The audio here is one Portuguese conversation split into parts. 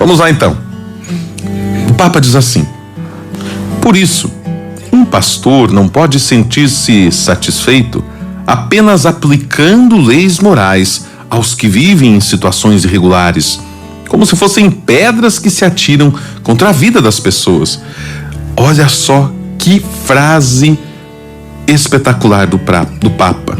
Vamos lá então. O Papa diz assim: por isso, um pastor não pode sentir-se satisfeito apenas aplicando leis morais aos que vivem em situações irregulares, como se fossem pedras que se atiram contra a vida das pessoas. Olha só que frase espetacular do Papa.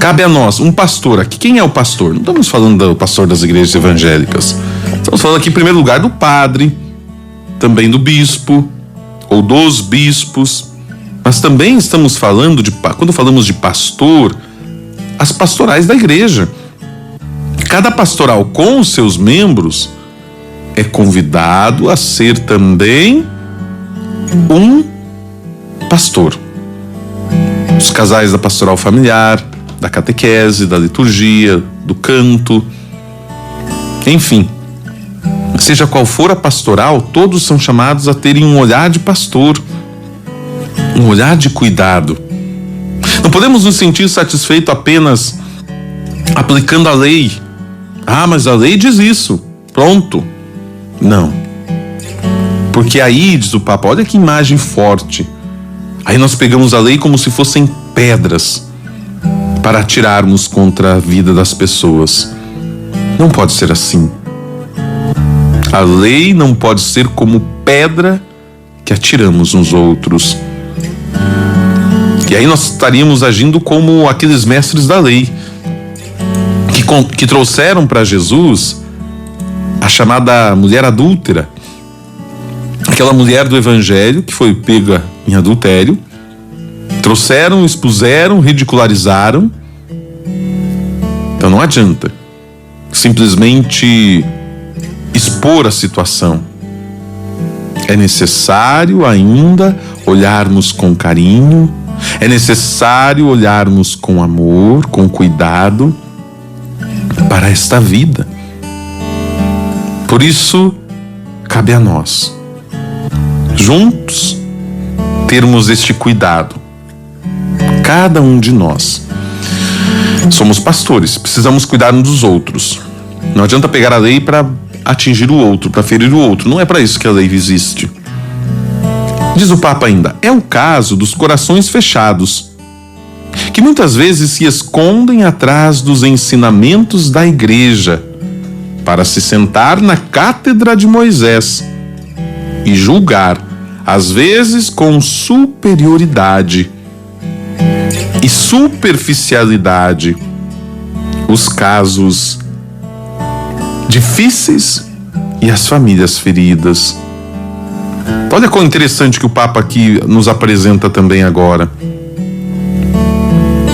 Cabe a nós, um pastor aqui. Quem é o pastor? Não estamos falando do pastor das igrejas evangélicas. Estamos falando aqui, em primeiro lugar, do padre, também do bispo, ou dos bispos. Mas também estamos falando quando falamos de pastor, as pastorais da igreja. Cada pastoral com os seus membros é convidado a ser também um pastor. Os casais da pastoral familiar, da catequese, da liturgia, do canto, enfim, seja qual for a pastoral, todos são chamados a terem um olhar de pastor, um olhar de cuidado. Não podemos nos sentir satisfeitos apenas aplicando a lei. Ah, mas a lei diz isso, pronto. Não, porque aí, diz o Papa, olha que imagem forte, aí nós pegamos a lei como se fossem pedras para atirarmos contra a vida das pessoas. Não pode ser assim. A lei não pode ser como pedra que atiramos uns outros. E aí nós estaríamos agindo como aqueles mestres da lei que trouxeram para Jesus a chamada mulher adúltera, aquela mulher do evangelho que foi pega em adultério. Trouxeram, expuseram, ridicularizaram. Então não adianta simplesmente expor a situação. É necessário ainda olharmos com carinho, é necessário olharmos com amor, com cuidado para esta vida. Por isso, cabe a nós, juntos, termos este cuidado. Cada um de nós. Somos pastores, precisamos cuidar uns dos outros. Não adianta pegar a lei para atingir o outro, para ferir o outro. Não é para isso que a lei existe. Diz o Papa ainda: é o caso dos corações fechados, que muitas vezes se escondem atrás dos ensinamentos da igreja para se sentar na cátedra de Moisés e julgar, às vezes com superioridade e superficialidade, os casos difíceis e as famílias feridas. Olha quão interessante que o Papa aqui nos apresenta também agora.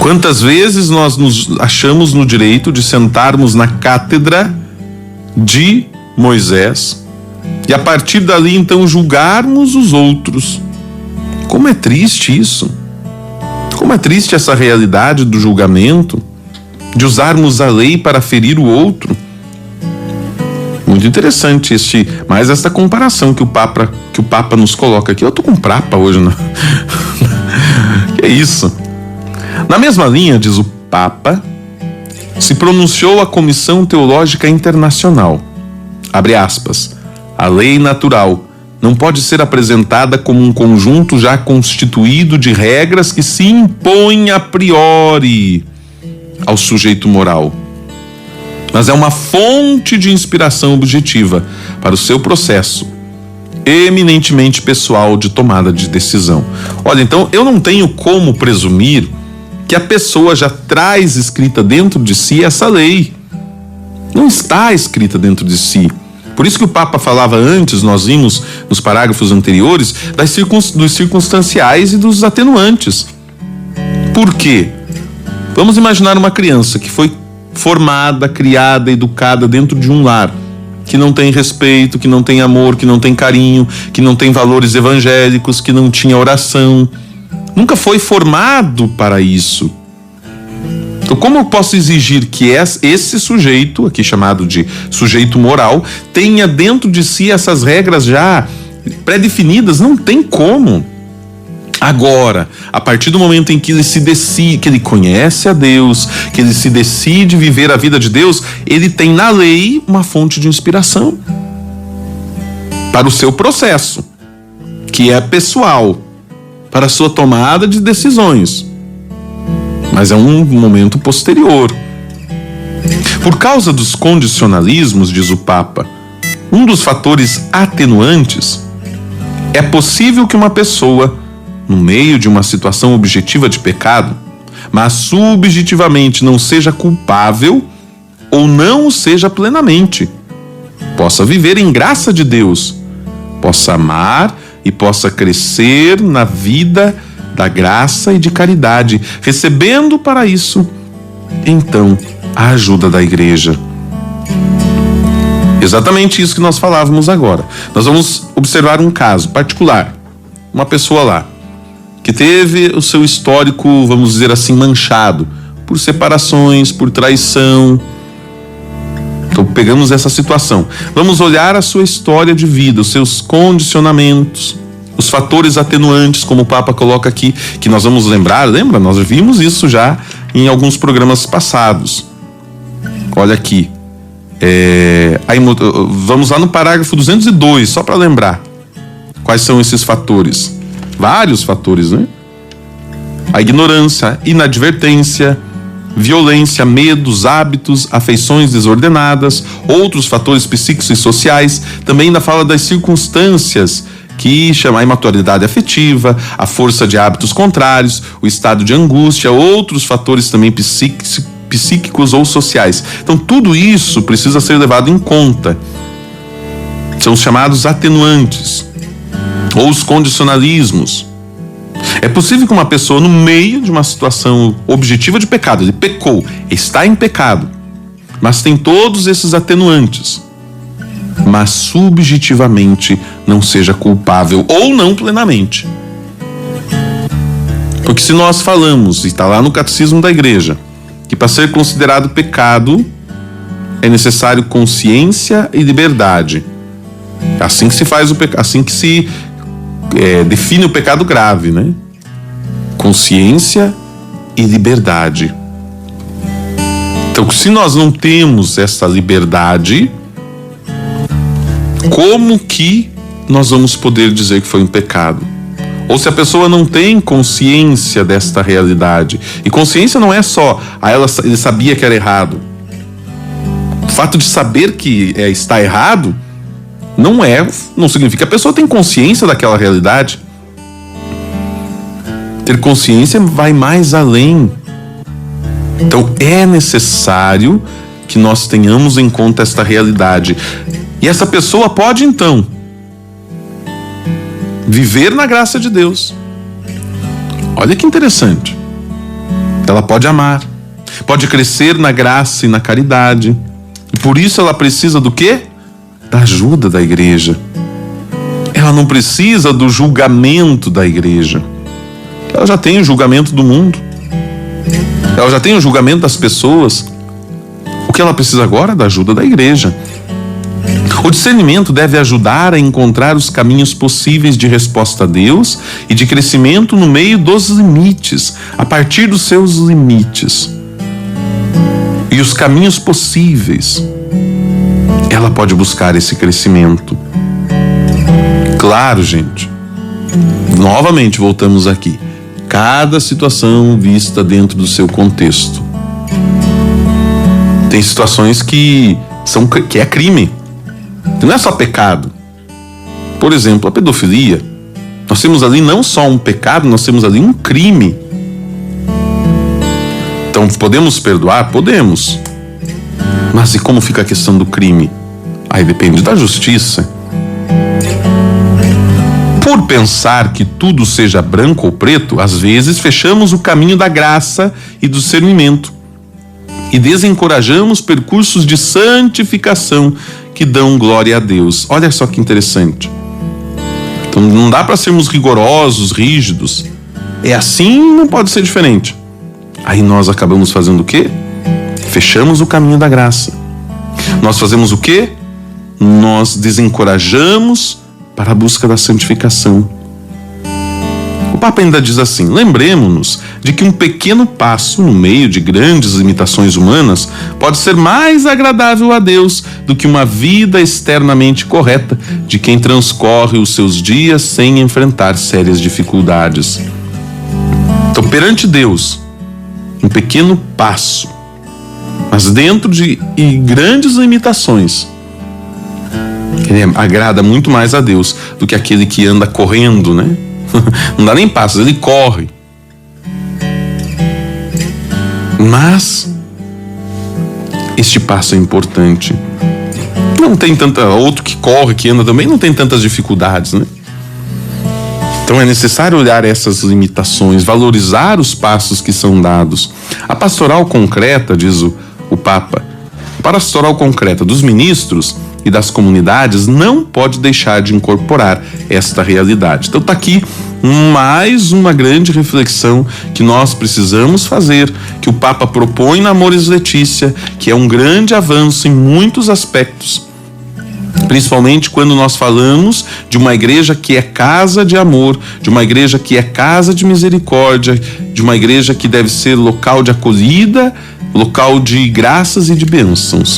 Quantas vezes nós nos achamos no direito de sentarmos na cátedra de Moisés e a partir dali então julgarmos os outros. Como é triste isso. Como é triste essa realidade do julgamento, de usarmos a lei para ferir o outro. Muito interessante mais esta comparação que o Papa nos coloca aqui. Eu tô com prapa hoje, né? Que é isso? Na mesma linha, diz o Papa, se pronunciou a Comissão Teológica Internacional. Abre aspas. A lei natural não pode ser apresentada como um conjunto já constituído de regras que se impõem a priori ao sujeito moral, mas é uma fonte de inspiração objetiva para o seu processo eminentemente pessoal de tomada de decisão. Olha, então eu não tenho como presumir que a pessoa já traz escrita dentro de si essa lei. Não está escrita dentro de si. Por isso que o Papa falava antes, nós vimos nos parágrafos anteriores, dos circunstanciais e dos atenuantes. Por quê? Vamos imaginar uma criança que foi formada, criada, educada dentro de um lar, que não tem respeito, que não tem amor, que não tem carinho, que não tem valores evangélicos, que não tinha oração. Nunca foi formado para isso. Então, como eu posso exigir que esse sujeito, aqui chamado de sujeito moral, tenha dentro de si essas regras já pré-definidas? Não tem como. Agora, a partir do momento em que ele se decide, que ele conhece a Deus, que ele se decide viver a vida de Deus, ele tem na lei uma fonte de inspiração. para o seu processo, que é pessoal, para a sua tomada de decisões. Mas é um momento posterior. Por causa dos condicionalismos, diz o Papa, um dos fatores atenuantes é possível que uma pessoa, no meio de uma situação objetiva de pecado, mas subjetivamente não seja culpável ou não o seja plenamente, possa viver em graça de Deus, possa amar e possa crescer na vida da graça e de caridade, recebendo para isso, então, a ajuda da igreja. Exatamente isso que nós falávamos agora. Nós vamos observar um caso particular. Uma pessoa lá, que teve o seu histórico, vamos dizer assim, manchado por separações, por traição. Então pegamos essa situação. Vamos olhar a sua história de vida, os seus condicionamentos, os fatores atenuantes, como o Papa coloca aqui, que nós vamos lembrar, lembra? Nós vimos isso já em alguns programas passados. Olha aqui. Vamos lá no parágrafo 202, só para lembrar quais são esses fatores. Vários fatores, né? A ignorância, inadvertência, violência, medos, hábitos, afeições desordenadas, outros fatores psíquicos e sociais. Também ainda fala das circunstâncias que chama a imaturidade afetiva, a força de hábitos contrários, o estado de angústia, outros fatores também psíquicos ou sociais. Então tudo isso precisa ser levado em conta. São os chamados atenuantes ou os condicionalismos. É possível que uma pessoa, no meio de uma situação objetiva de pecado, ele pecou, está em pecado, mas tem todos esses atenuantes, mas subjetivamente não seja culpável ou não plenamente. Porque se nós falamos, e está lá no Catecismo da Igreja, que para ser considerado pecado é necessário consciência e liberdade. Assim que se faz o pecado, assim que se define o pecado grave, né? Consciência e liberdade. Então, se nós não temos essa liberdade, como que nós vamos poder dizer que foi um pecado? Ou se a pessoa não tem consciência desta realidade. E consciência não é só, ele sabia que era errado. O fato de saber que está errado não significa que a pessoa tem consciência daquela realidade. Ter consciência vai mais além. Então é necessário que nós tenhamos em conta esta realidade. E essa pessoa pode então viver na graça de Deus. Olha que interessante. Ela pode amar, pode crescer na graça e na caridade. E por isso ela precisa do quê? Da ajuda da igreja. Ela não precisa do julgamento da igreja. Ela já tem o julgamento do mundo. Ela já tem o julgamento das pessoas. O que ela precisa agora é da ajuda da igreja. O discernimento deve ajudar a encontrar os caminhos possíveis de resposta a Deus e de crescimento no meio dos limites, a partir dos seus limites. E os caminhos possíveis, ela pode buscar esse crescimento. Claro, gente. Novamente voltamos aqui. Cada situação vista dentro do seu contexto. Tem situações que é crime. Não é só pecado. Por exemplo, a pedofilia. Nós temos ali não só um pecado, nós temos ali um crime. Então, podemos perdoar? Podemos. Mas e como fica a questão do crime? Aí depende da justiça. Por pensar que tudo seja branco ou preto, às vezes fechamos o caminho da graça e do discernimento e desencorajamos percursos de santificação que dão glória a Deus. Olha só que interessante. Então não dá para sermos rigorosos, rígidos. É assim, não pode ser diferente. Aí nós acabamos fazendo o quê? Fechamos o caminho da graça. Nós fazemos o quê? Nós desencorajamos para a busca da santificação. O Papa ainda diz assim: lembremos-nos de que um pequeno passo no meio de grandes limitações humanas pode ser mais agradável a Deus do que uma vida externamente correta de quem transcorre os seus dias sem enfrentar sérias dificuldades. Então, perante Deus, um pequeno passo, mas dentro de grandes limitações, ele agrada muito mais a Deus do que aquele que anda correndo, né? Não dá nem passos, ele corre. Mas este passo é importante. Não tem tanta... Outro que corre, que anda também, não tem tantas dificuldades, né? Então é necessário olhar essas limitações, valorizar os passos que são dados. A pastoral concreta, diz o Papa, a pastoral concreta dos ministros e das comunidades não pode deixar de incorporar esta realidade. Então está aqui mais uma grande reflexão que nós precisamos fazer, que o Papa propõe na Amoris Laetitia, que é um grande avanço em muitos aspectos, principalmente quando nós falamos de uma igreja que é casa de amor, de uma igreja que é casa de misericórdia, de uma igreja que deve ser local de acolhida, local de graças e de bênçãos.